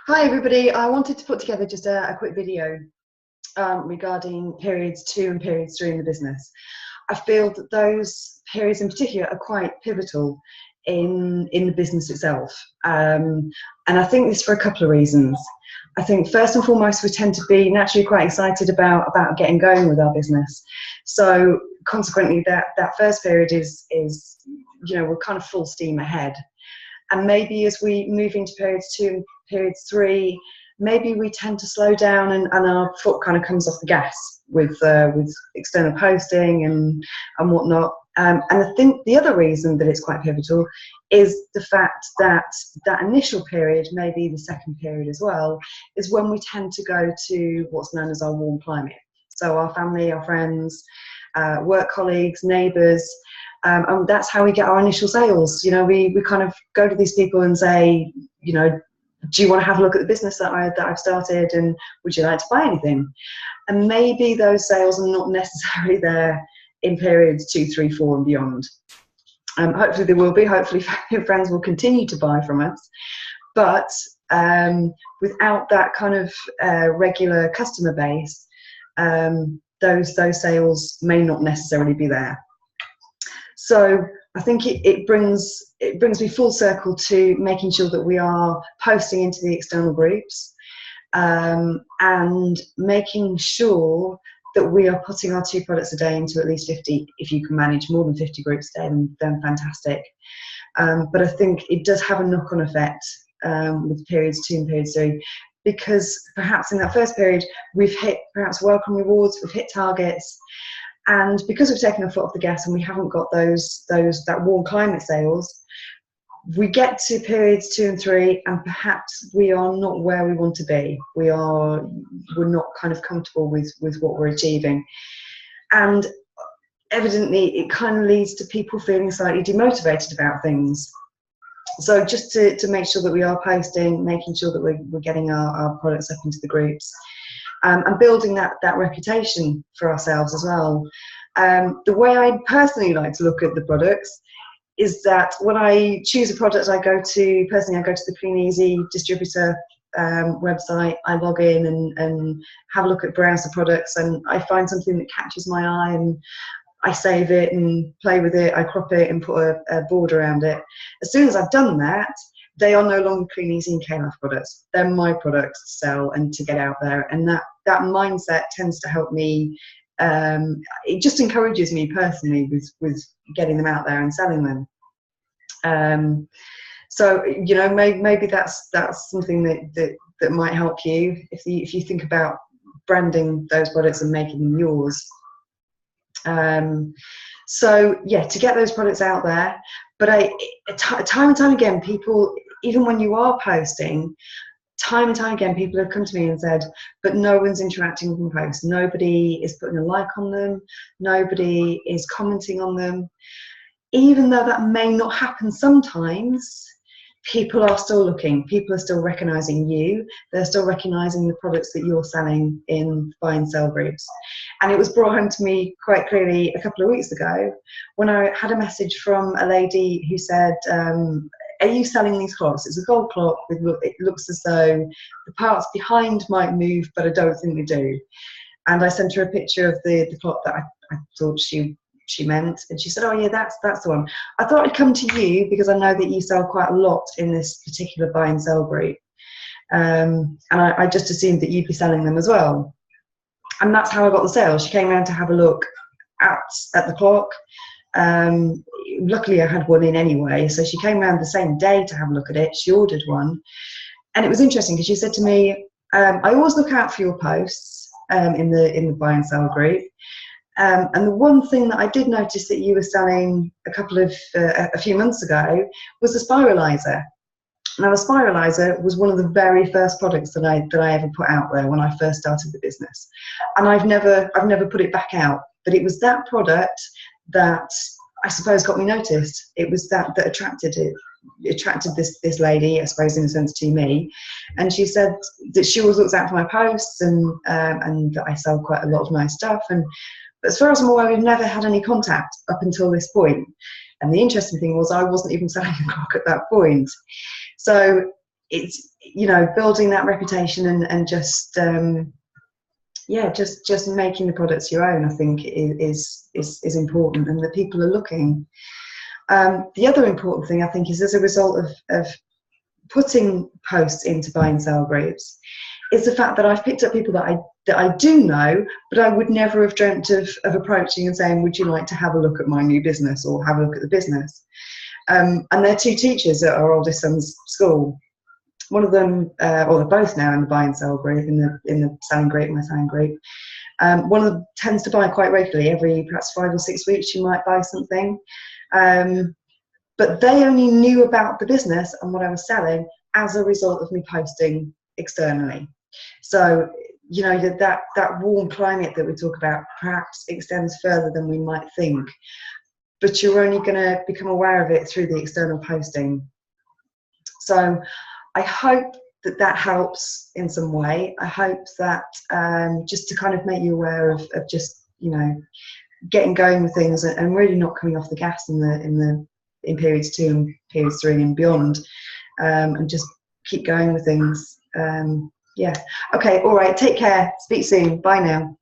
Hi everybody, I wanted to put together just a quick video regarding periods 2 and periods 3 in the business. I feel that those periods in particular are quite pivotal in the business itself, and I think this for a couple of reasons. I think first and foremost we tend to be naturally quite excited about getting going with our business, so consequently that first period is we're kind of full steam ahead. And maybe as we move into periods 2 and periods 3, maybe we tend to slow down and our foot kind of comes off the gas with external posting and whatnot. And I think the other reason that it's quite pivotal is the fact that that initial period, maybe the second period as well, is when we tend to go to what's known as our warm climate. So our family, our friends, work colleagues, neighbours, and that's how we get our initial sales. We kind of go to these people and say, do you want to have a look at the business that I've started, and would you like to buy anything? And maybe those sales are not necessarily there in periods 2, 3, 4 and beyond. Hopefully they will be. Hopefully friends will continue to buy from us. But without that kind of regular customer base, those sales may not necessarily be there. So I think it brings me full circle to making sure that we are posting into the external groups, and making sure that we are putting our 2 products a day into at least 50. If you can manage more than 50 groups a day, then fantastic. But I think it does have a knock-on effect with periods 2 and periods 3, because perhaps in that first period we've hit perhaps welcome rewards, we've hit targets. And because we've taken our foot off the gas and we haven't got that warm climate sales, we get to periods 2 and 3 and perhaps we are not where we want to be. We're not kind of comfortable with what we're achieving. And evidently it kind of leads to people feeling slightly demotivated about things. So just to make sure that we are posting, making sure that we're getting our products up into the groups, and building that reputation for ourselves as well. The way I personally like to look at the products is that when I choose a product, I go to the Clean Easy distributor website. I log in and have a look at browse the products, and I find something that catches my eye and I save it and play with it. I crop it and put a board around it. As soon as I've done that, they are no longer Clean Easy and K-Life products. They're my products to sell and to get out there. And that mindset tends to help me. It just encourages me personally with getting them out there and selling them. So maybe that's something that might help you if you think about branding those products and making them yours. So yeah, to get those products out there. But time and time again, people, even when you are posting, time and time again, people have come to me and said, but no one's interacting with my posts. Nobody is putting a like on them. Nobody is commenting on them. Even though that may not happen sometimes, people are still looking. People are still recognizing you. They're still recognizing the products that you're selling in buy and sell groups. And it was brought home to me quite clearly a couple of weeks ago when I had a message from a lady who said, are you selling these clocks? It's a gold clock. It looks as though the parts behind might move, but I don't think they do. And I sent her a picture of the clock that I thought she meant, and she said, oh yeah, that's the one. I thought I'd come to you because I know that you sell quite a lot in this particular buy and sell group, and I just assumed that you'd be selling them as well. And that's how I got the sale. She came around to have a look at the clock. Luckily I had one in anyway, so she came around the same day to have a look at it. She ordered one, and it was interesting because she said to me, I always look out for your posts in the buy and sell group. And the one thing that I did notice that you were selling a few months ago was the spiralizer. Now, the spiralizer was one of the very first products that I ever put out there when I first started the business, and I've never put it back out. But it was that product that I suppose got me noticed. It was that attracted it. It attracted this lady, I suppose, in a sense, to me. And she said that she always looks out for my posts, and that I sell quite a lot of nice stuff. And as far as I'm aware, we've never had any contact up until this point. And the interesting thing was I wasn't even selling a clock at that point. So it's, you know, building that reputation and just yeah, just making the products your own, I think is important, and that people are looking. The other important thing, I think, is as a result of putting posts into buy and sell groups, is the fact that I've picked up people that I do know, but I would never have dreamt of approaching and saying, would you like to have a look at my new business or have a look at the business? And they're two teachers at our oldest son's school. One of them, or they're both now in the buy and sell group, in the selling group, my selling group. One of them tends to buy quite regularly. Every perhaps 5 or 6 weeks, she might buy something. But they only knew about the business and what I was selling as a result of me posting externally. So, you know, that warm climate that we talk about perhaps extends further than we might think. But you're only going to become aware of it through the external posting. So I hope that helps in some way. I hope that just to kind of make you aware of just, you know, getting going with things and really not coming off the gas in periods 2 and periods 3 and beyond, and just keep going with things. Yeah. Okay. All right. Take care. Speak soon. Bye now.